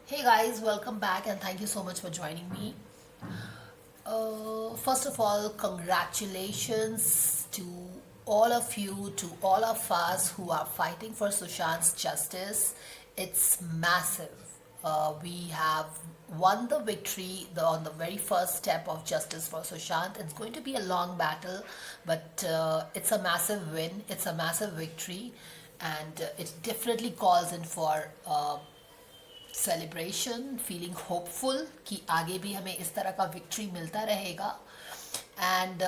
Hey guys, welcome back and thank you so much for joining me. First of all, congratulations to all of you, to all of us who are fighting for Sushant's justice. It's massive. We have won the victory on the very first step of justice for Sushant. It's going to be a long battle, but it's a massive win, it's a massive victory, and it definitely calls in for celebration feeling hopeful कि आगे भी हमें इस तरह का victory मिलता रहेगा and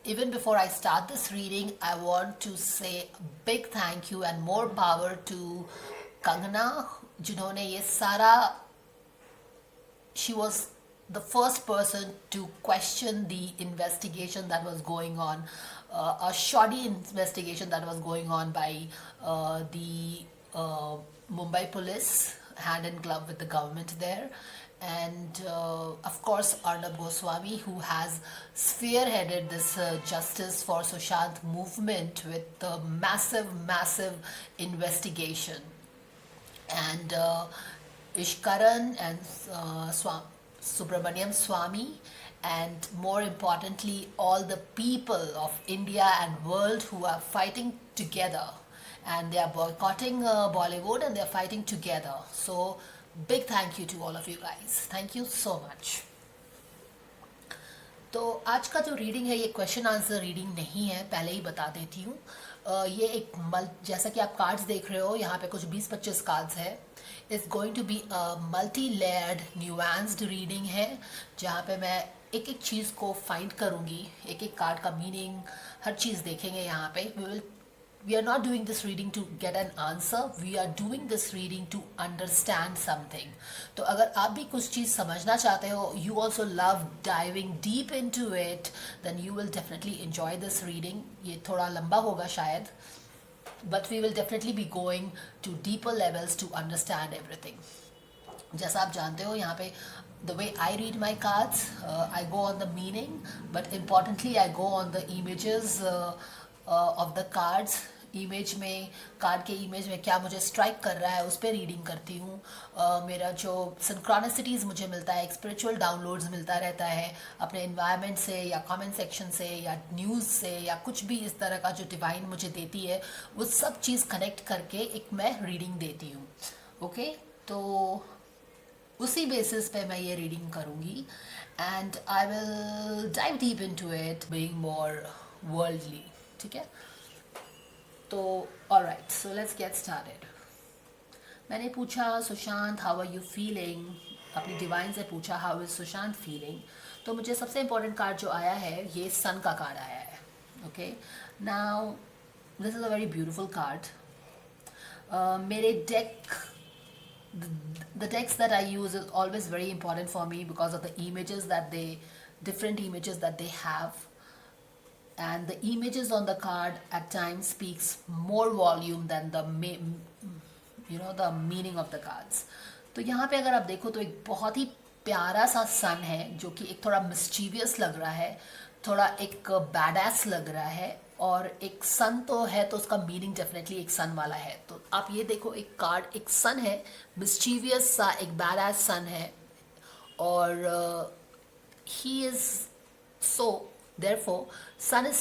even before I start this reading, I want to say a big thank you and more power to Kangana जिन्होंने ये सारा she was the first person to question the investigation that was going on, a shoddy investigation that was going on by the Mumbai police, hand in glove with the government there. And of course, Arnab Goswami, who has spearheaded this Justice for Sushant movement with a massive investigation. And Ishkaran and Subramaniam Swamy, and more importantly, all the people of India and world who are fighting together, and they are boycotting Bollywood and they are fighting together. So big thank you to all of you guys. Thank you so much. तो आज का जो reading है ये question answer reading नहीं है, पहले ही बता देती हूँ। ये एक जैसा कि आप कार्ड्स देख रहे हो, यहाँ पे कुछ 20-25 कार्ड्स है। It's going to be a multi layered nuanced reading है, जहाँ पे मैं एक एक चीज़ को फाइंड करूँगी, एक एक कार्ड का मीनिंग, हर चीज़ देखेंगे यहाँ पे। We are not doing this reading to get an answer, we are doing this reading to understand something. तो अगर आप भी कुछ चीज़ समझना चाहते हो, you also love diving deep into it, then you will definitely enjoy this reading. ये थोड़ा लंबा होगा शायद, but we will definitely be going to deeper levels to understand everything. जैसा आप जानते हो, यहाँ पे the way I read my cards, I go on the meaning, but importantly I go on the images of the cards. Image में, card के image में क्या मुझे स्ट्राइक कर रहा है उस पर रीडिंग करती हूँ। मेरा जो सिंक्रोनिसिटीज़ मुझे मिलता है, एक स्पिरिचुअल डाउनलोड्स मिलता रहता है अपने इन्वायरमेंट से या कमेंट सेक्शन से या न्यूज़ से या कुछ भी इस तरह का जो डिवाइन मुझे देती है, वो सब चीज़ कनेक्ट करके एक मैं रीडिंग देती हूँ। ओके, तो उसी बेसिस पे मैं ये रीडिंग करूँगी and I will dive deep into it, being more worldly. ठीक है, तो alright, so let's get started. मैंने पूछा Sushant how are you feeling, अपनी डिवाइन से पूछा हाउ इज सुशांत फीलिंग। तो मुझे सबसे इम्पोर्टेंट कार्ड जो आया है, ये सन का कार्ड आया है। Okay, now this is a very beautiful card. मेरे deck, the text that I use is always very important for me because of the images that they, different images that they have, and the images on the card at times speaks more volume than the the meaning of the cards. तो यहाँ पे अगर आप देखो तो एक बहुत ही प्यारा सा सन है जो कि एक थोड़ा मिस्चीवियस लग रहा है, थोड़ा एक बैडएस लग रहा है, और एक सन तो है तो उसका मीनिंग डेफिनेटली एक सन वाला है। तो आप ये देखो, एक कार्ड, एक सन है, मिस्चीवियस सा एक बैडएस सन है, और he is so therefore sun is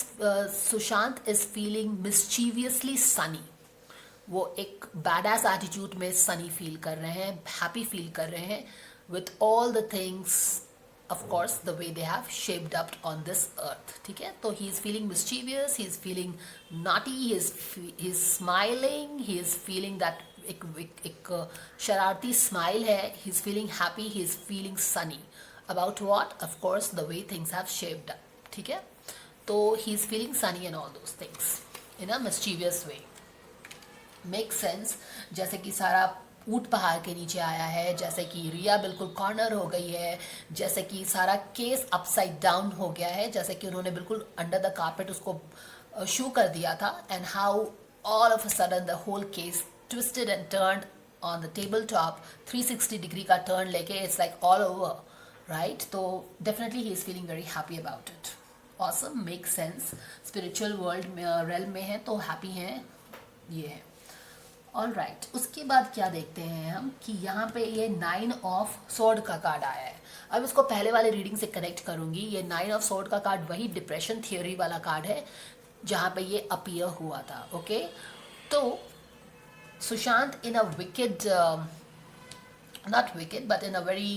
Sushant is feeling mischievously sunny. वो एक बैडएस एटीट्यूड में सनी फील कर रहे हैं, हैप्पी फील कर रहे हैं with all the things, of course the way they have shaped up on this earth. ठीक है, तो he is feeling mischievous, he is feeling naughty, he is smiling, he is feeling that एक शरारती smile है, he is feeling happy, he is feeling sunny. About what? Of course the way things have shaped up. ठीक है, तो he is feeling sunny and all those things in a mischievous way. Make sense? जैसे कि सारा ऊंट पहाड़ के नीचे आया है, जैसे कि रिया बिल्कुल कॉर्नर हो गई है, जैसे कि सारा केस अपसाइड डाउन हो गया है, जैसे कि उन्होंने बिल्कुल अंडर द कारपेट उसको शू कर दिया था, and how all of a sudden the whole case twisted and turned on the table top, 360 degree का टर्न लेके, it's like all over, right? तो definitely he is feeling very happy about it. Awesome, make sense, spiritual world में, rail में है तो happy हैं, ये है. ऑल राइट, उसके बाद क्या देखते हैं हम कि यहाँ पे ये 9 ऑफ स्वॉर्ड का कार्ड आया है। अब इसको पहले वाले रीडिंग से कनेक्ट करूंगी। ये 9 ऑफ स्वॉर्ड का कार्ड वही डिप्रेशन थियोरी वाला कार्ड है जहाँ पे ये अपीयर हुआ था। ओके, तो सुशांत इन अ wicked, not wicked but in a very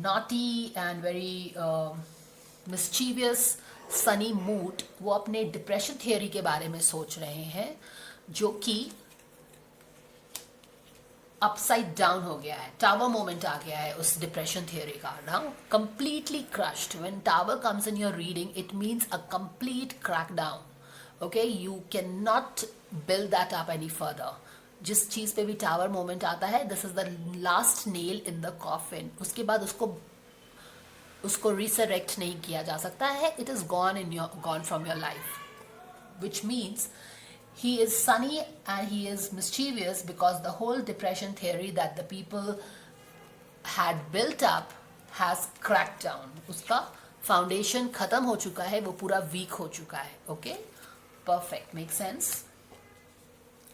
naughty and very mischievous sunny mood, वो अपने डिप्रेशन थियोरी के बारे में सोच रहे हैं जो कि अपसाइड डाउन हो गया है। टावर मोमेंट आ गया है उस डिप्रेशन थियोरी का। Now completely crushed, when tower comes in your reading it means a complete crack down. Okay, you can not build that up any further. जिस चीज पे भी टावर मोमेंट आता है, this is the last nail in the coffin. उसके बाद उसको resurrect नहीं किया जा सकता है। It is gone from your life, which means he is sunny and he is mischievous because the whole depression theory that the people had built up has cracked down. उसका foundation खत्म हो चुका है, वो पूरा वीक हो चुका है। Okay, perfect, make sense.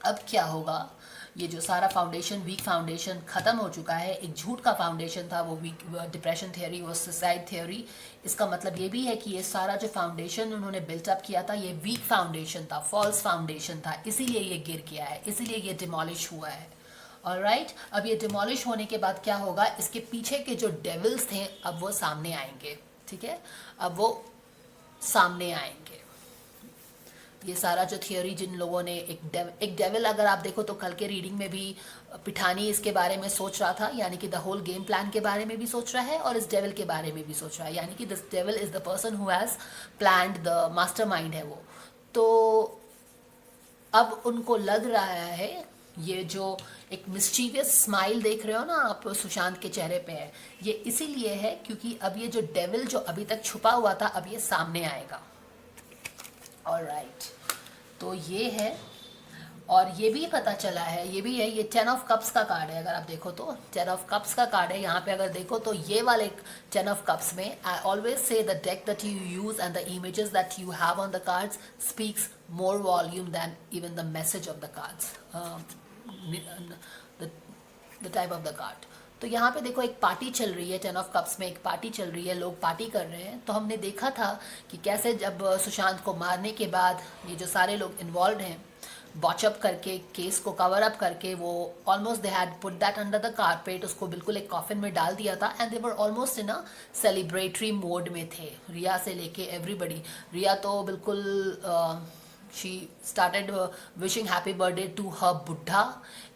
अब क्या होगा, ये जो सारा फाउंडेशन, वीक फाउंडेशन खत्म हो चुका है। एक झूठ का फाउंडेशन था वो वीक डिप्रेशन थियोरी, वो सुसाइड थियोरी। इसका मतलब ये भी है कि ये सारा जो फाउंडेशन उन्होंने बिल्टअप किया था ये वीक फाउंडेशन था, फॉल्स फाउंडेशन था, इसीलिए ये गिर गया है, इसीलिए ये डिमोलिश हुआ है। ऑलराइट, अब ये डिमोलिश होने के बाद क्या होगा, इसके पीछे के जो डेविल्स थे अब वो सामने आएंगे। ठीक है, अब वो सामने आएंगे। ये सारा जो थियोरी जिन लोगों ने एक डेविल, अगर आप देखो तो कल के रीडिंग में भी पिठानी इसके बारे में सोच रहा था, यानी कि द होल गेम प्लान के बारे में भी सोच रहा है और इस डेविल के बारे में भी सोच रहा है, यानी कि this devil is the person who has planned, the mastermind है वो। तो अब उनको लग रहा है, ये जो एक मिस्चीवियस स्माइल देख रहे हो ना आप सुशांत के चेहरे पे है, ये इसीलिए है क्योंकि अब ये जो डेविल जो अभी तक छुपा हुआ था अब ये सामने आएगा। ऑलराइट, तो ये है। और ये भी पता चला है, ये भी है, ये 10 ऑफ कप्स का कार्ड है। अगर आप देखो तो 10 ऑफ कप्स का कार्ड है। यहाँ पे अगर देखो तो ये वाले 10 ऑफ कप्स में, I always say the deck that you use and the images that you have on the cards speaks more volume then even the message of the cards, the type of the card. तो यहाँ पे देखो एक party चल रही है, 10 of cups में एक पार्टी चल रही है, लोग पार्टी कर रहे हैं। तो हमने देखा था कि कैसे जब सुशांत को मारने के बाद ये जो सारे लोग इन्वॉल्व हैं, बॉचअप करके, केस को कवर अप करके, वो almost they had put that under the carpet, उसको बिल्कुल एक कॉफिन में डाल दिया था and they were almost in a celebratory mode में थे, रिया से लेके एवरीबडी। रिया तो बिल्कुल she started wishing happy birthday to her बुढ़ा।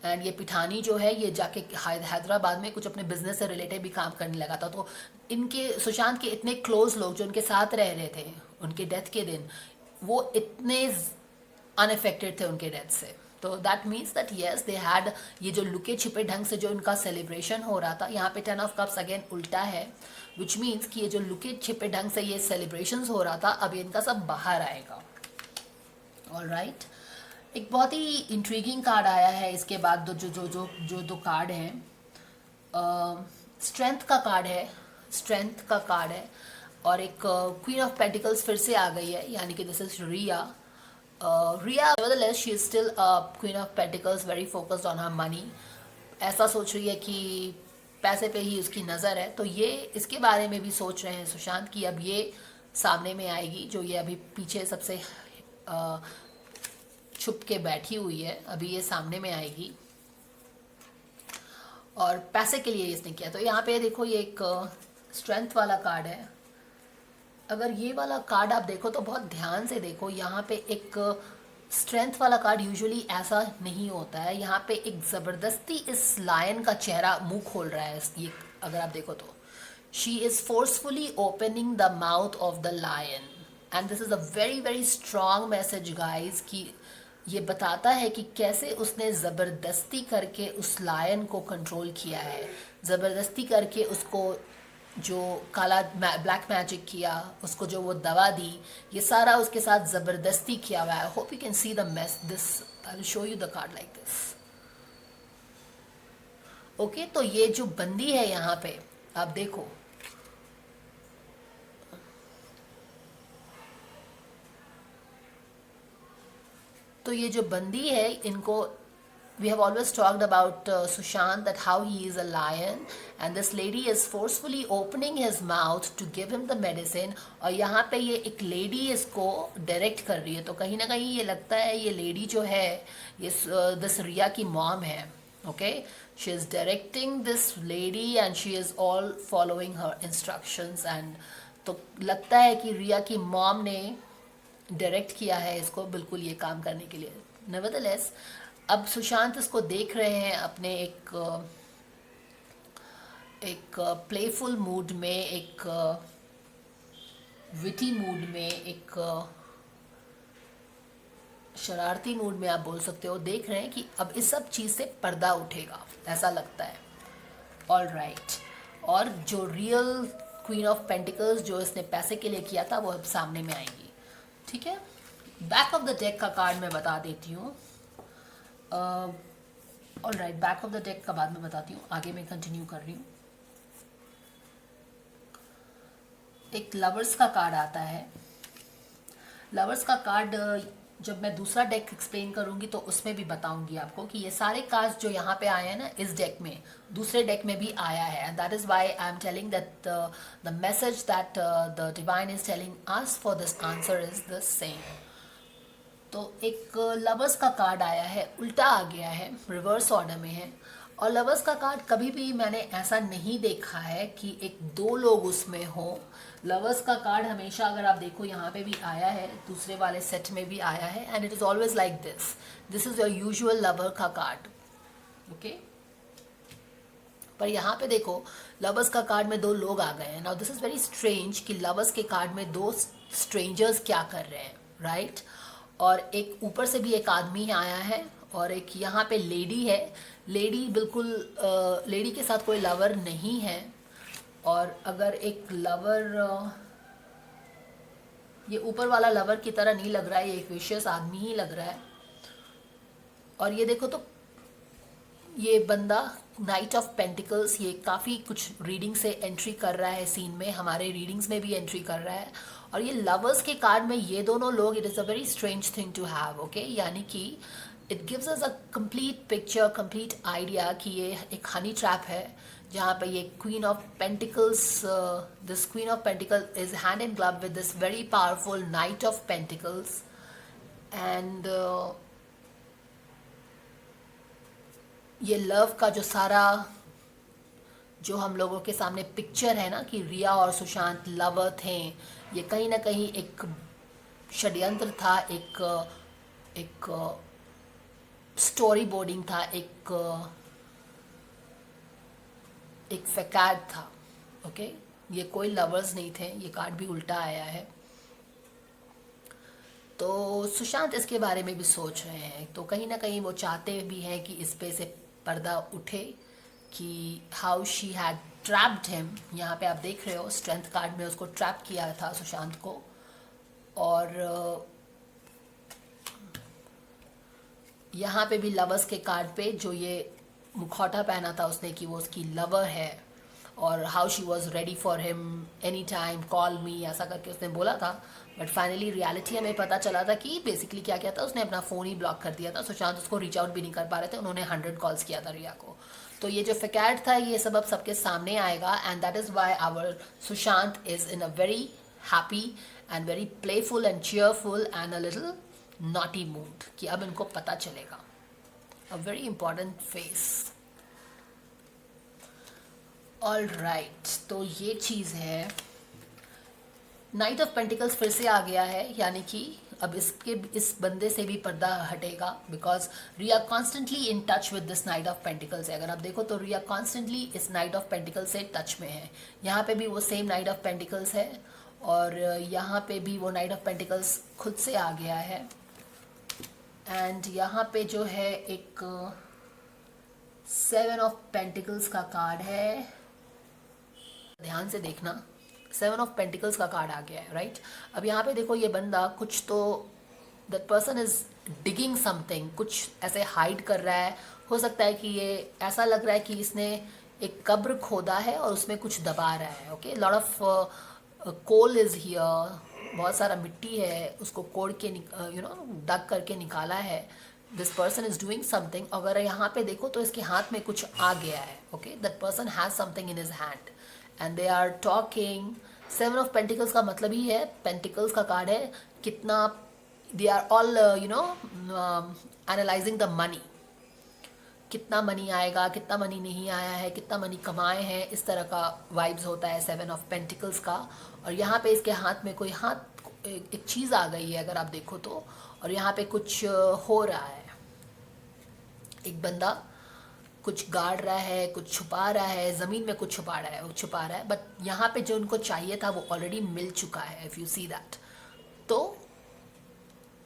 एंड ये पिठानी जो है ये जाके हैदराबाद में कुछ अपने बिजनेस से रिलेटेड भी काम करने लगा था। तो इनके सुशांत के इतने क्लोज लोग जो उनके साथ रह रहे थे उनके डेथ के दिन, वो इतने अनअफेक्टेड थे उनके डेथ से। तो that means that yes they had, ये जो लुके छिपे ढंग से जो इनका सेलिब्रेशन हो रहा था, यहाँ पे 10 ऑफ कप्स अगेन उल्टा है, विच मीन्स कि ये जो लुके छिपे ढंग से ये सेलिब्रेशन हो रहा था अब इनका सब बाहर आएगा। ऑलराइट, एक बहुत ही इंट्रीगिंग कार्ड आया है इसके बाद। जो दो कार्ड हैं, स्ट्रेंथ का कार्ड है, स्ट्रेंथ का कार्ड है, और एक क्वीन ऑफ पेंटिकल्स फिर से आ गई है, यानी कि this is Rhea. Rhea nevertheless she is still queen of pentacles, very focused on her money. ऐसा सोच रही है कि पैसे पे ही उसकी नज़र है। तो ये इसके बारे में भी सोच रहे हैं सुशांत की अब ये सामने में आएगी, जो ये अभी पीछे सबसे छुप के बैठी हुई है, अभी ये सामने में आएगी और पैसे के लिए इसने किया। तो यहाँ पे देखो ये एक स्ट्रेंथ वाला कार्ड है। अगर ये वाला कार्ड आप देखो तो बहुत ध्यान से देखो, यहाँ पे एक स्ट्रेंथ वाला कार्ड यूजुअली ऐसा नहीं होता है। यहाँ पे एक ज़बरदस्ती इस लायन का चेहरा मुंह खोल रहा है। ये अगर आप देखो तो she is forcefully opening the mouth of the lion and this is a very very strong message guys, कि ये बताता है कि कैसे उसने ज़बरदस्ती करके उस लायन को कंट्रोल किया है, ज़बरदस्ती करके उसको जो काला ब्लैक मैजिक किया, उसको जो वो दवा दी, ये सारा उसके साथ ज़बरदस्ती किया हुआ है। Hope you can see the mess this, I will show you the card like this. Okay, तो ये जो बंदी है यहाँ पे आप देखो, तो ये जो बंदी है इनको we have always talked about Sushant, that how he is a lion and this lady is forcefully opening his mouth to give him the medicine, और यहाँ पे ये एक लेडी इसको डायरेक्ट कर रही है, तो कहीं ना कहीं ये लगता है ये लेडी जो है ये दिस रिया की मॉम है. Okay, she is directing this lady and she is all following her instructions, and तो लगता है कि रिया की मॉम ने डायरेक्ट किया है इसको बिल्कुल ये काम करने के लिए. नेवरदलेस अब सुशांत इसको देख रहे हैं अपने एक प्लेफुल मूड में, एक विटी मूड में, एक शरारती मूड में आप बोल सकते हो. देख रहे हैं कि अब इस सब चीज़ से पर्दा उठेगा, ऐसा लगता है. ऑल राइट, और जो रियल क्वीन ऑफ पेंटिकल्स जो इसने पैसे के लिए किया था वो अब सामने में आएंगी. ठीक है, बैक ऑफ द डेक का कार्ड मैं बता देती हूँ. All right, back of the deck का बाद में बताती हूँ, आगे मैं कंटिन्यू कर रही हूँ. एक लवर्स का कार्ड आता है. लवर्स का कार्ड जब मैं दूसरा डेक एक्सप्लेन करूंगी तो उसमें भी बताऊंगी आपको कि ये सारे कार्ड्स जो यहाँ पे आए हैं ना इस डेक में, दूसरे डेक में भी आया है. And that is why I am telling that the message that the divine is telling us for this answer is the same. तो एक लवर्स का कार्ड आया है, उल्टा आ गया है, रिवर्स ऑर्डर में है. और लवर्स का कार्ड कभी भी मैंने ऐसा नहीं देखा है कि एक दो लोग उसमें हो. लवर्स का कार्ड हमेशा अगर आप देखो यहाँ पे भी आया है, दूसरे वाले सेट में भी आया है, and it is always like this. This is your usual lover का कार्ड. ओके, पर यहाँ पे देखो लवर्स का कार्ड में दो लोग आ गए हैं. Now this is very strange कि लवर्स के कार्ड में दो स्ट्रेंजर्स क्या कर रहे हैं, राइट? और एक ऊपर से भी एक आदमी आया है और एक यहाँ पे लेडी है. लेडी बिल्कुल लेडी के साथ कोई लवर नहीं है. और अगर एक लवर, ये ऊपर वाला लवर की तरह नहीं लग रहा है, ये एक विशियस आदमी ही लग रहा है. और ये देखो तो ये बंदा नाइट ऑफ पेंटिकल्स, ये काफ़ी कुछ रीडिंग से एंट्री कर रहा है सीन में, हमारे रीडिंग्स में भी एंट्री कर रहा है. और ये लवर्स के कार्ड में ये दोनों लोग, it is a very strange thing to have. Okay, यानी कि it gives us a complete picture, complete idea कि ये एक हनी ट्रैप है जहाँ पे ये queen of pentacles, this queen of pentacle is hand in glove with this very powerful knight of pentacles. And ये लव का जो सारा जो हम लोगों के सामने पिक्चर है ना कि रिया और सुशांत लवर थे, ये कहीं ना कहीं एक षड्यंत्र था, एक स्टोरी बोर्डिंग था, एक फैकाड था. ओके, ये कोई लवर्स नहीं थे. ये कार्ड भी उल्टा आया है. तो सुशांत इसके बारे में भी सोच रहे हैं, तो कहीं ना कहीं वो चाहते भी हैं कि इस पे से पर्दा उठे कि how she had trapped him. यहाँ पे आप देख रहे हो स्ट्रेंथ कार्ड में उसको ट्रैप किया था सुशांत को. और यहाँ पे भी लवर्स के कार्ड पे जो ये मुखौटा पहना था उसने कि वो उसकी लवर है, और how she was ready for him any time, call मी, ऐसा करके उसने बोला था. बट फाइनली रियलिटी हमें पता चला था कि बेसिकली क्या किया था उसने, अपना फ़ोन ही ब्लॉक कर दिया था. सुशांत उसको रीच आउट भी नहीं कर पा रहे थे, उन्होंने 100 कॉल्स किया था रिया को. तो ये जो फैकाड था ये सब अब सबके सामने आएगा. And that is why our Sushant is in a very happy and very playful and cheerful and a little naughty mood कि अब इनको पता चलेगा. A very important phase. All right, तो ये चीज़ है. नाइट ऑफ पेंटिकल्स फिर से आ गया है, यानी कि अब इस बंदे से भी पर्दा हटेगा, because Rhea constantly in touch with this knight of pentacles है. अगर आप देखो तो रिया कॉन्स्टेंटली इस नाइट ऑफ पेंटिकल्स से टच में है. यहाँ पे भी वो सेम नाइट ऑफ पेंटिकल्स है, और यहाँ पे भी वो नाइट ऑफ पेंटिकल्स खुद से आ गया है. एंड यहाँ पे जो है एक 7 ऑफ पेंटिकल्स का कार्ड है, ध्यान से देखना. 7 ऑफ पेंटिकल्स का कार्ड आ गया है, राइट? अब यहाँ पे देखो ये बंदा कुछ तो, that person is digging something, कुछ ऐसे हाइड कर रहा है. हो सकता है कि ये ऐसा लग रहा है कि इसने एक कब्र खोदा है और उसमें कुछ दबा रहा है. Okay, lot of coal is here, बहुत सारा मिट्टी है, उसको कोड़ के डग करके निकाला है. This person is doing something, अगर यहाँ पे देखो तो इसके हाथ में कुछ आ गया है, okay, that person has something in his hand and they are talking. Seven of pentacles का मतलब ही है, पेंटिकल्स का कार्ड है, कितना they are all analysing the money, कितना मनी आएगा, कितना मनी नहीं आया है, कितना मनी कमाए हैं, इस तरह का वाइब्स होता है सेवन ऑफ पेंटिकल्स का। और यहाँ पे इसके हाथ में कोई एक चीज़ आ गई है अगर आप देखो तो, और यहाँ पे कुछ हो रहा है, एक बंदा कुछ गाड़ रहा है, कुछ छुपा रहा है, ज़मीन में कुछ छुपा रहा है, बट यहाँ पे जो उनको चाहिए था वो ऑलरेडी मिल चुका है, इफ़ यू सी दैट। तो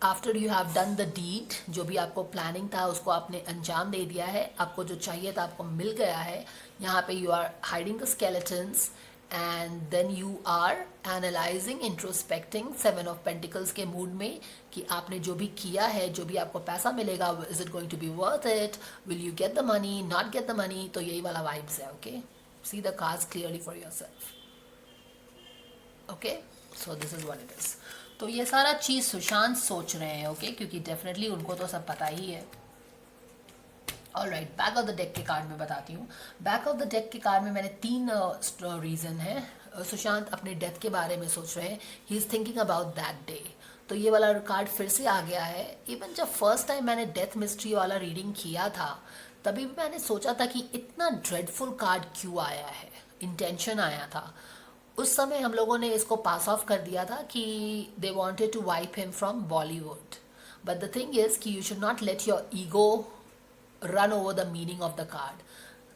after you have done the deed, जो भी आपको प्लानिंग था उसको आपने अंजाम दे दिया है, आपको जो चाहिए था आपको मिल गया है। यहाँ पे you are hiding the skeletons and then you are analysing, introspecting, seven of pentacles के मूड में कि आपने जो भी किया है, जो भी आपको पैसा मिलेगा, is it going to be worth it, will you get the money, not get the money. तो यही वाला वाइब्स है, okay, see the cards clearly for yourself, okay, so this is what it is. तो ये सारा चीज़ सुशांत सोच रहे हैं, ओके, क्योंकि डेफिनेटली उनको तो सब पता ही है। Alright, back of the deck के कार्ड में बताती हूँ। बैक ऑफ द डेक के कार्ड में मैंने 3 रीज़न है। सुशांत अपने डेथ के बारे में सोच रहे हैं, he is thinking about that day. तो ये वाला कार्ड फिर से आ गया है। इवन जब फर्स्ट टाइम मैंने डेथ मिस्ट्री वाला रीडिंग किया था तभी भी मैंने सोचा था कि इतना ड्रेडफुल कार्ड क्यों आया है, इंटेंशन आया था। उस समय हम लोगों ने इसको पास ऑफ कर दिया था कि they wanted to wipe him from Bollywood, but the thing is कि you should not let your ego run over the meaning of the card.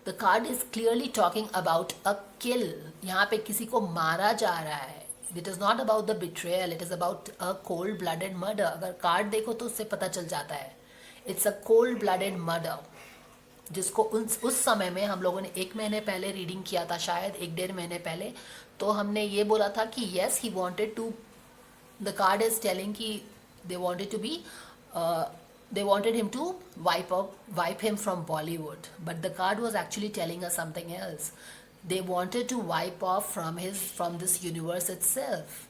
The card is clearly talking about a kill. यहाँ पे किसी को मारा जा रहा है. It is not about the betrayal. It is about a cold-blooded murder. अगर card देखो तो उससे पता चल जाता है. It's a cold-blooded murder. जिसको उस समय में हम लोगों ने 1 महीने पहले रीडिंग किया था, शायद 1-1.5 महीने पहले, तो हमने ये बोला था कि yes, he wanted to, the card is telling कि they wanted to be they wanted him to wipe him from Bollywood, but the card was actually telling us something else. They wanted to wipe off from this universe itself.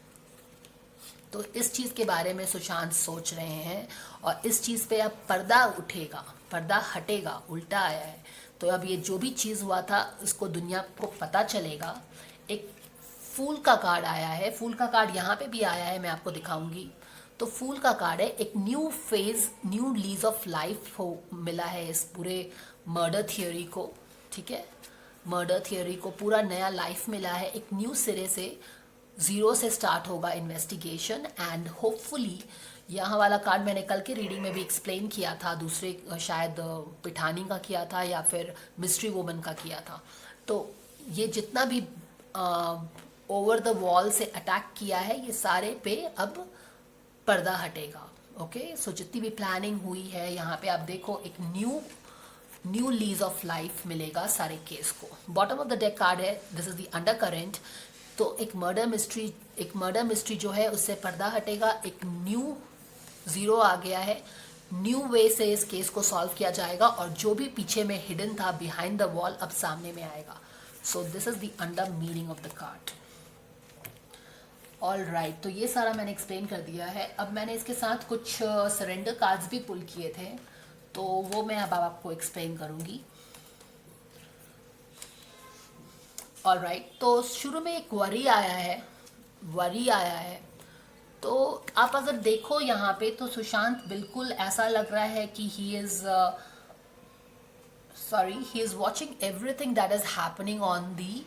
तो इस चीज़ के बारे में सुशांत सोच रहे हैं और इस चीज़ पे अब पर्दा उठेगा, पर्दा हटेगा, उल्टा आया है। तो अब ये जो भी चीज़ हुआ था उसको दुनिया को पता चलेगा। एक फूल का कार्ड आया है, फूल का कार्ड यहाँ पे भी आया है, मैं आपको दिखाऊंगी। तो फूल का कार्ड है, एक new phase, new lease of life हो मिला है इस पूरे मर्डर थियोरी को, ठीक है, मर्डर थियोरी को पूरा नया लाइफ मिला है, एक न्यू सिरे से, ज़ीरो से स्टार्ट होगा इन्वेस्टिगेशन एंड होपफुली। यहाँ वाला कार्ड मैंने कल के रीडिंग में भी एक्सप्लेन किया था, दूसरे शायद पिठानी का किया था या फिर मिस्ट्री वुमन का किया था। तो ये जितना भी ओवर द वॉल से अटैक किया है ये सारे पे अब पर्दा हटेगा, ओके। सो जितनी भी प्लानिंग हुई है यहाँ पे आप देखो एक न्यू लीज ऑफ लाइफ मिलेगा सारे केस को। Bottom of the deck card है, this is the under current. तो एक मर्डर मिस्ट्री जो है उससे पर्दा हटेगा, एक न्यू ज़ीरो आ गया है, न्यू वे से इस केस को सॉल्व किया जाएगा और जो भी पीछे में हिडन था बिहाइंड द वॉल अब सामने में आएगा। सो this is the under meaning of the card. All right, तो ये सारा मैंने एक्सप्लेन कर दिया है। अब मैंने इसके साथ कुछ सरेंडर कार्ड्स भी पुल किए थे, तो वो मैं अब आपको एक्सप्लेन करूँगी। ऑल राइट, तो शुरू में एक वरी आया है। तो आप अगर देखो यहाँ पे तो सुशांत बिल्कुल ऐसा लग रहा है कि he is watching everything that is happening on the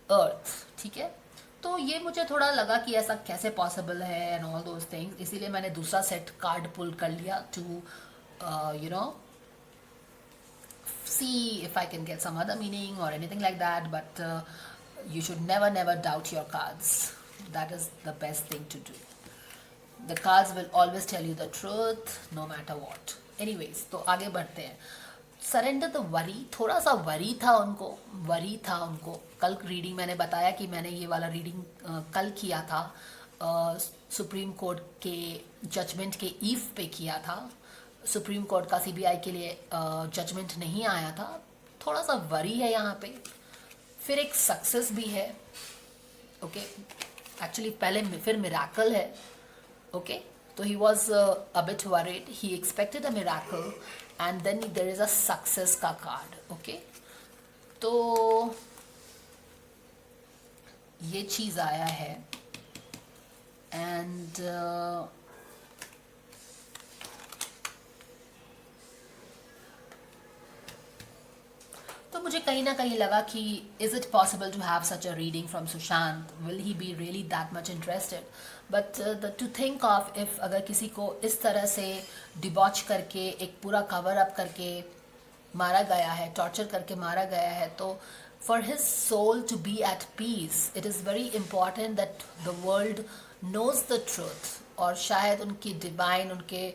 earth, ठीक है। तो ये मुझे थोड़ा लगा कि ऐसा कैसे पॉसिबल है एंड ऑल दोज थिंग्स, इसीलिए मैंने दूसरा सेट कार्ड पुल कर लिया to you know see if I can get some other meaning और anything like that, but you should never doubt your cards. That is the best thing to do. The cards will always tell you the truth no matter what. Anyways, तो आगे बढ़ते हैं। Surrender the worry, थोड़ा सा worry था उनको। कल reading मैंने बताया कि मैंने ये वाला रीडिंग कल किया था, सुप्रीम कोर्ट के जजमेंट के ईव पे किया था। सुप्रीम कोर्ट का सीबीआई के लिए जजमेंट नहीं आया था, थोड़ा सा वरी है यहाँ पे। फिर एक सक्सेस भी है, ओके। एक्चुअली पहले फिर मिराकल है, ओके। तो he was a bit worried. He expected a miracle and then there is a success का card. Okay, तो ये चीज़ आया है एंड तो मुझे कहीं ना कहीं लगा कि is it possible to have such a reading from Sushant, will he be really that much interested, but to think of if अगर किसी को इस तरह से डिबॉच करके एक पूरा कवर अप करके मारा गया है, टॉर्चर करके मारा गया है, तो for his soul to be at peace it is very important that the world knows the truth. और शायद उनकी डिवाइन, उनके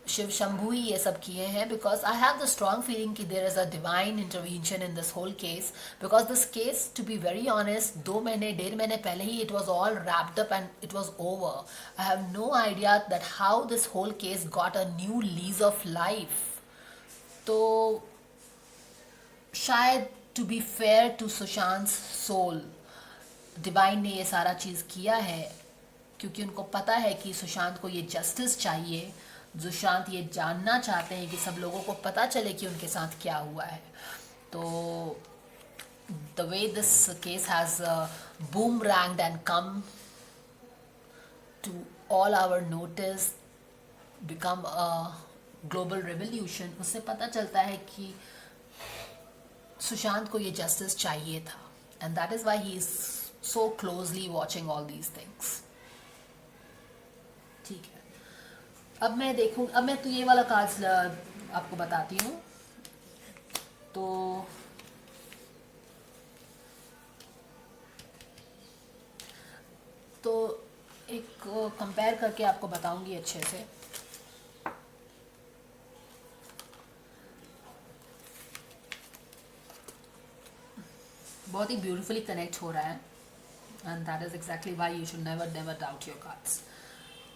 शिव शंभू ही ये सब किए हैं, because I have the strong feeling कि there is a divine intervention in this whole case, because this case to be very honest 2 महीने 1.5 महीने पहले ही it was all wrapped up and it was over. I have no idea that how this whole case got a new lease of life. तो शायद to be fair to Sushant soul, divine ने ये सारा चीज़ किया है क्योंकि उनको पता है कि सुशांत को ये जस्टिस चाहिए. सुशांत ये जानना चाहते हैं कि सब लोगों को पता चले कि उनके साथ क्या हुआ है. तो the way this case has boomeranged and come to all our notice, become a global revolution, उससे पता चलता है कि सुशांत को ये जस्टिस चाहिए था and that is why he is so closely watching all these things. ठीक है, अब मैं देखूँ, अब मैं तो ये वाला कार्ड्स आपको बताती हूँ. तो एक कंपेयर करके आपको बताऊंगी अच्छे से. बहुत ही ब्यूटीफुली कनेक्ट हो रहा है and that is exactly why you should never never doubt your cards.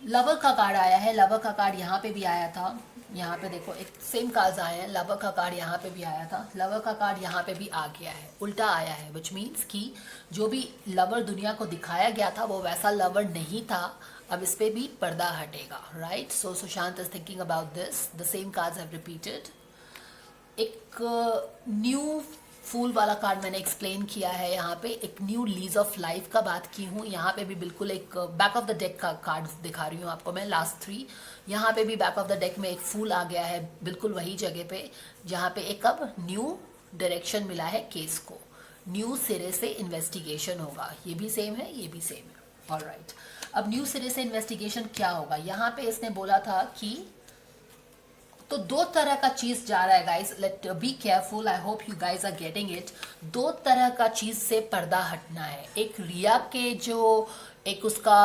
Lover का कार्ड आया है, लवर का कार्ड यहाँ पे भी आया था, यहाँ पे देखो एक सेम कार्ड्स आए हैं. लवर का कार्ड यहाँ पे भी आया था, लवर का कार्ड यहाँ पे भी आ गया है, उल्टा आया है, विच मीन्स कि जो भी लवर दुनिया को दिखाया गया था वो वैसा लवर नहीं था. अब इस पे भी पर्दा हटेगा, right. So Sushant is thinking about this, the same cards have repeated. एक न्यू फूल वाला कार्ड मैंने एक्सप्लेन किया है यहाँ पे, एक न्यू लीज ऑफ लाइफ का बात की हूँ. यहाँ पे भी बिल्कुल एक बैक ऑफ द डेक का कार्ड दिखा रही हूँ आपको मैं, लास्ट 3. यहाँ पे भी बैक ऑफ द डेक में एक फूल आ गया है, बिल्कुल वही जगह पे जहाँ पे एक अब न्यू डायरेक्शन मिला है केस को, न्यू सिरे से इन्वेस्टिगेशन होगा. ये भी सेम है, ये भी सेम है. ऑलराइट, अब न्यू सिरे से इन्वेस्टिगेशन क्या होगा. यहाँ पे इसने बोला था कि तो 2 तरह का चीज जा रहा है guys, let be careful, I hope you guys are getting it. 2 तरह का चीज से पर्दा हटना है. एक रिया के जो एक उसका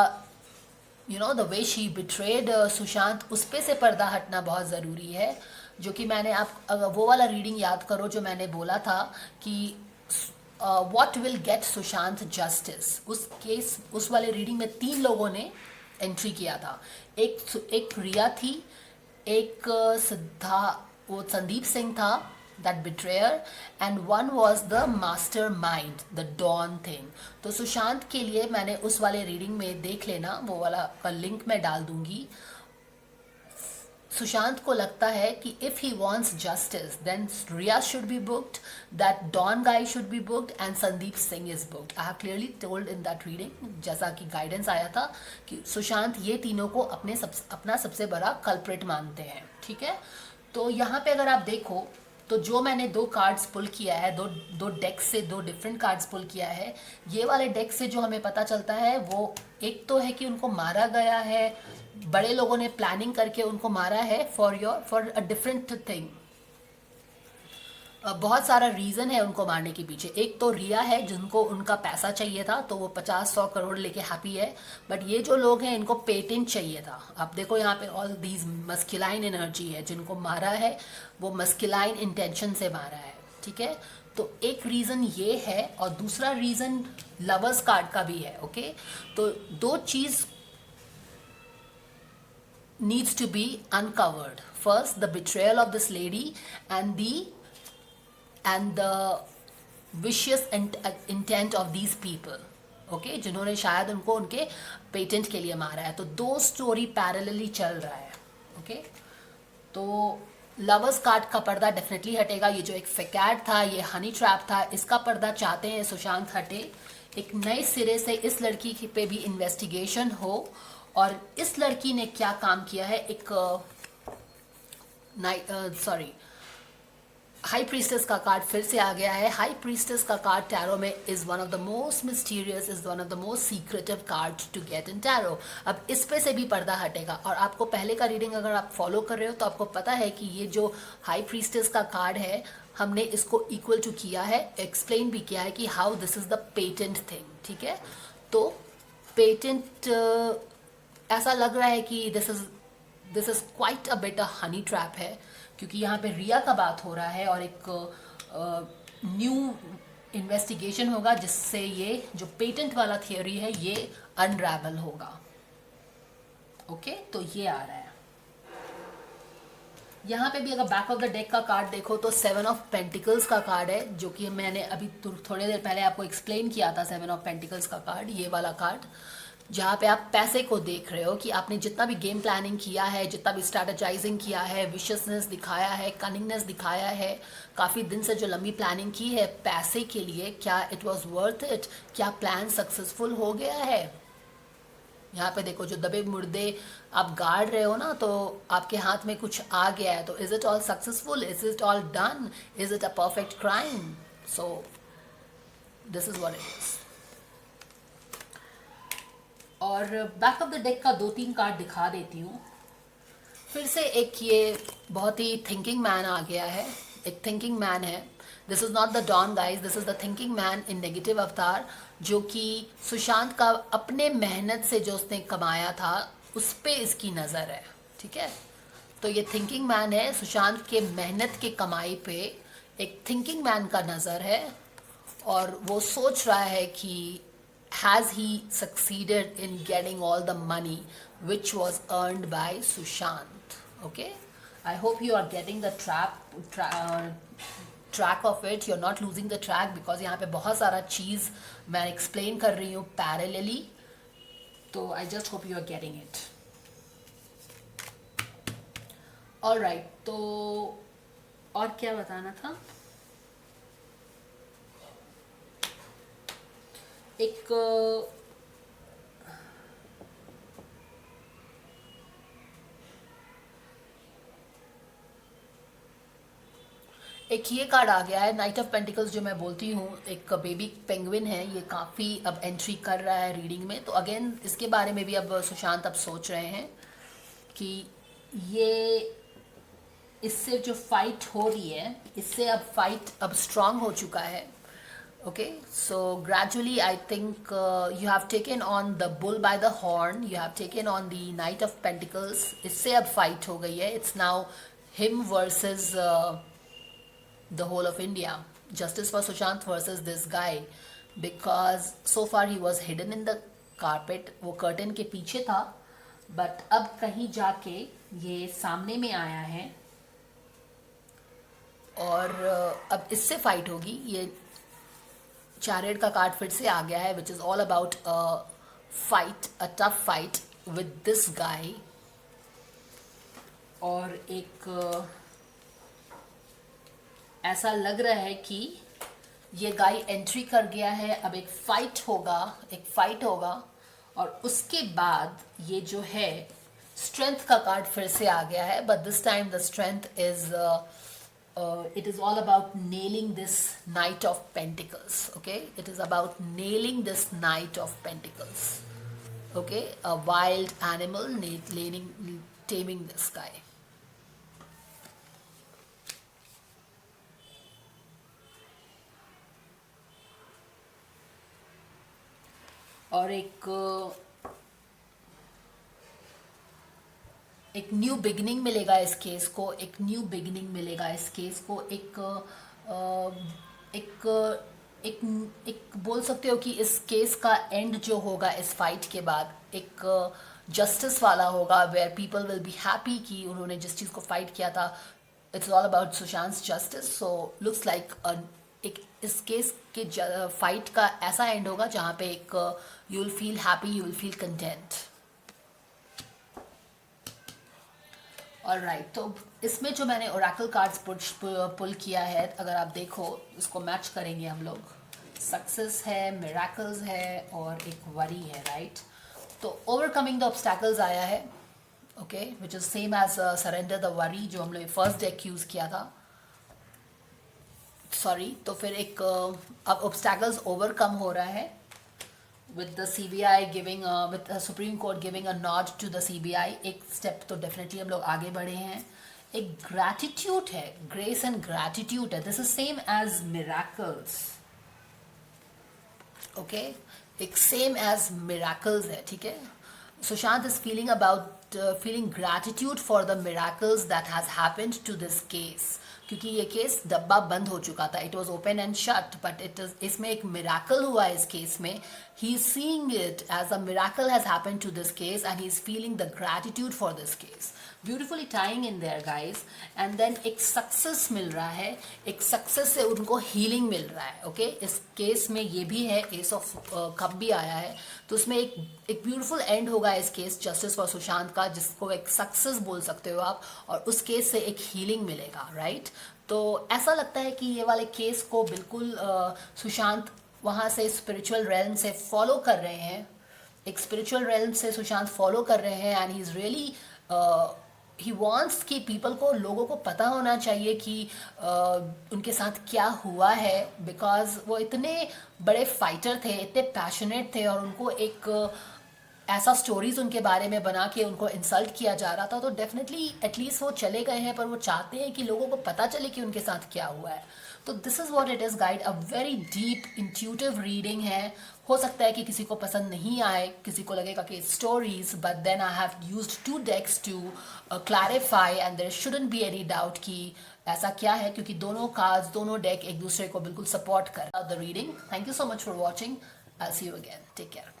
you know the way she betrayed Sushant, उस पे से पर्दा हटना बहुत ज़रूरी है. जो कि मैंने आप अगर वो वाला रीडिंग याद करो जो मैंने बोला था कि what will get Sushant justice, उस केस उस वाले रीडिंग में 3 लोगों ने एंट्री किया था. एक रिया थी, एक वो संदीप सिंह था, that betrayer, and one was the mastermind, the don thing. तो सुशांत के लिए मैंने उस वाले रीडिंग में देख लेना, वो वाला का लिंक मैं डाल दूंगी. सुशांत को लगता है कि if he wants justice then Rhea should be booked, that don guy should be booked and Sandeep Singh is booked. I have clearly told in that reading, जैसा कि गाइडेंस आया था कि सुशांत ये तीनों को अपना सबसे बड़ा कल्प्रिट मानते हैं. ठीक है, तो यहाँ पे अगर आप देखो तो जो मैंने 2 कार्ड्स पुल किया है, दो डेक से 2 डिफरेंट कार्ड्स पुल किया है. ये वाले डेक से जो हमें पता चलता है वो एक तो है कि उनको मारा गया है, बड़े लोगों ने प्लानिंग करके उनको मारा है फॉर अ डिफरेंट थिंग. बहुत सारा रीज़न है उनको मारने के पीछे. एक तो रिया है जिनको उनका पैसा चाहिए था, तो वो 50-100 करोड़ लेके हैप्पी है. बट ये जो लोग हैं इनको पेटेंट चाहिए था. आप देखो यहाँ पे ऑल दीज मस्कुलाइन एनर्जी है, जिनको मारा है वो मस्कुलाइन इंटेंशन से मारा है. ठीक है, तो एक रीज़न ये है और दूसरा रीज़न लवर्स कार्ड का भी है. ओके, तो 2 चीज़ needs to be uncovered. First, the betrayal of this lady and the vicious intent of these people. Okay, जिन्होंने शायद उनको उनके पेटेंट के लिए मारा है। तो दो स्टोरी पैरेलली चल रहा है। ओके, तो लवर्स कार्ड का पर्दा डेफिनेटली हटेगा। ये जो एक फैकेट था, ये हनी ट्रैप था, इसका पर्दा चाहते हैं सुशांत हटे। एक नए सिरे से इस लड़की पे भी इन्वेस्टिगेशन हो, और इस लड़की ने क्या काम किया है, एक हाई प्रीस्टेस का कार्ड फिर से आ गया है। हाई प्रीस्टेस का कार्ड टैरो में is one of the most mysterious, is one of the most secretive card to get in tarot. अब इस पे से भी पर्दा हटेगा, और आपको पहले का रीडिंग अगर आप फॉलो कर रहे हो तो आपको पता है कि ये जो हाई प्रीस्टेस का कार्ड है, हमने इसको इक्वल टू किया है, एक्सप्लेन भी किया है कि how this is the patent thing. ठीक है, तो पेटेंट ऐसा लग रहा है कि this is quite a bit a Honey trap है, क्योंकि यहाँ पे रिया का बात हो रहा है, और एक न्यू इन्वेस्टिगेशन होगा जिससे ये जो पेटेंट वाला थियोरी है ये अनरावल होगा। ओके, तो ये आ रहा है। यहाँ पे भी अगर बैक ऑफ द डेक का कार्ड देखो तो 7 ऑफ पेंटिकल्स का कार्ड है, जो कि मैंने अभी थोड़ी देर पहले आपको एक्सप्लेन किया था। 7 ऑफ पेंटिकल्स का कार्ड, ये वाला कार्ड, जहाँ पे आप पैसे को देख रहे हो कि आपने जितना भी गेम प्लानिंग किया है, जितना भी स्ट्रैटेजाइजिंग किया है, विशियसनेस दिखाया है, कनिंगनेस दिखाया है, काफ़ी दिन से जो लंबी प्लानिंग की है पैसे के लिए, क्या इट वाज वर्थ इट? क्या प्लान सक्सेसफुल हो गया है? यहाँ पे देखो, जो दबे मुर्दे आप गाड़ रहे हो ना, तो आपके हाथ में कुछ आ गया है, तो is it all successful? Is it all done? Is it a perfect crime? So this is what it is. और बैक ऑफ द डेक का 2-3 कार्ड दिखा देती हूँ। फिर से एक ये बहुत ही थिंकिंग मैन आ गया है, एक थिंकिंग मैन है। This is not the don guys, this is the thinking man in negative avatar, जो कि सुशांत का अपने मेहनत से जो उसने कमाया था उस पे इसकी नज़र है। ठीक है, तो ये थिंकिंग मैन है, सुशांत के मेहनत के कमाई पे एक थिंकिंग मैन का नज़र है, और वो सोच रहा है कि has he succeeded in getting all the money which was earned by Sushant? Okay, I hope you are getting the track of it. You're not losing the track, because यहाँ पे बहुत सारा चीज़ मैं एक्सप्लेन कर रही हूँ पैरेलली, तो I just hope you are getting it. Alright, तो और क्या बताना था? एक ये कार्ड आ गया है, नाइट ऑफ पेंटिकल्स, जो मैं बोलती हूँ, एक बेबी पेंगुइन है, ये काफ़ी अब एंट्री कर रहा है रीडिंग में। तो अगेन इसके बारे में भी अब सुशांत अब सोच रहे हैं कि ये इससे जो फाइट हो रही है, इससे अब फाइट अब स्ट्रांग हो चुका है। Okay, so gradually I think you have taken on the bull by the horn, you have taken on the Knight of Pentacles. इससे अब fight हो गई है. It's now him versus the whole of India. Justice for Sushant versus this guy, because so far he was hidden in the carpet, वो curtain के पीछे था, but अब कहीं जाके ये सामने में आया है, और अब इससे fight होगी। ये चैरियट का कार्ड फिर से आ गया है, which is all about fight, a tough fight with this guy. और एक ऐसा लग रहा है कि ये गाय एंट्री कर गया है, अब एक फाइट होगा, और उसके बाद ये जो है स्ट्रेंथ का कार्ड फिर से आ गया है, but this time the strength is it is all about nailing this Knight of Pentacles. Okay, it is about nailing this Knight of Pentacles. Okay, a wild animal taming this guy. और एक new beginning मिलेगा इस case को, एक बोल सकते हो कि इस केस का एंड जो होगा इस फाइट के बाद एक जस्टिस वाला होगा, where people will be happy कि उन्होंने जिस चीज़ को फाइट किया था, it's all about Sushant justice. So looks like एक इस केस के फाइट का ऐसा एंड होगा जहाँ पे एक you will feel happy, you will feel content. Alright, तो इसमें जो मैंने ओरेकल कार्ड्स पुल किया है, अगर आप देखो इसको मैच करेंगे हम लोग, सक्सेस है, मिरेकल्स है और एक वरी है, राइट। तो ओवरकमिंग द ऑब्स्टैकल्स आया है, okay, which is same as surrender the worry जो हम लोग फर्स्ट डेक यूज किया था, सॉरी। तो फिर एक अब ऑब्स्टैकल्स ओवरकम हो रहा है with the CBI giving with the Supreme Court giving a nod to the CBI, एक स्टेप तो डेफिनेटली हम लोग आगे बढ़े हैं। एक ग्रैटिट्यूड है, ग्रेस एंड ग्रैटिट्यूड है, this is same as miracles, okay, एक सेम एज मिराकल्स है, ठीक है। Sushant is feeling about feeling gratitude for the miracles that has happened to this case, क्योंकि ये केस डब्बा बंद हो चुका था, it was open and shut, but it is, इसमें एक मिराकल हुआ है इस केस में, he is seeing it as a miracle has happened to this case and he is feeling the gratitude for this case, beautifully tying in there guys. And then एक success मिल रहा है, एक success से उनको healing मिल रहा है, okay. इस केस में ये भी है, एस ऑफ कप भी आया है, तो उसमें एक ब्यूटीफुल एंड होगा इस केस जस्टिस फॉर सुशांत का, जिसको एक सक्सेस बोल सकते हो आप, और उस केस से एक हीलिंग मिलेगा, राइट। तो ऐसा लगता है कि ये वाले केस को बिल्कुल सुशांत वहाँ से स्पिरिचुअल रेल्म से फॉलो कर रहे हैं, एक स्पिरिचुअल रेल्म से सुशांत फॉलो कर रहे हैं, and he is really he wants कि पीपल को, लोगों को पता होना चाहिए कि उनके साथ क्या हुआ है, बिकॉज वो इतने बड़े फाइटर थे, इतने पैशनेट थे, और उनको एक ऐसा स्टोरीज उनके बारे में बना के उनको इंसल्ट किया जा रहा था, तो डेफिनेटली एटलीस्ट वो चले गए हैं, पर वो चाहते हैं कि लोगों को पता चले कि उनके साथ क्या हुआ है। तो this is what it is guide, a very deep intuitive reading है। हो सकता है कि किसी को पसंद नहीं आए, किसी को लगेगा कि stories, but then I have used 2 decks to clarify and there shouldn't be any doubt कि ऐसा क्या है, क्योंकि दोनों कार्ड्स, दोनों डेक एक दूसरे को बिल्कुल सपोर्ट कर the reading. Thank you so much for watching, I see you again, take care.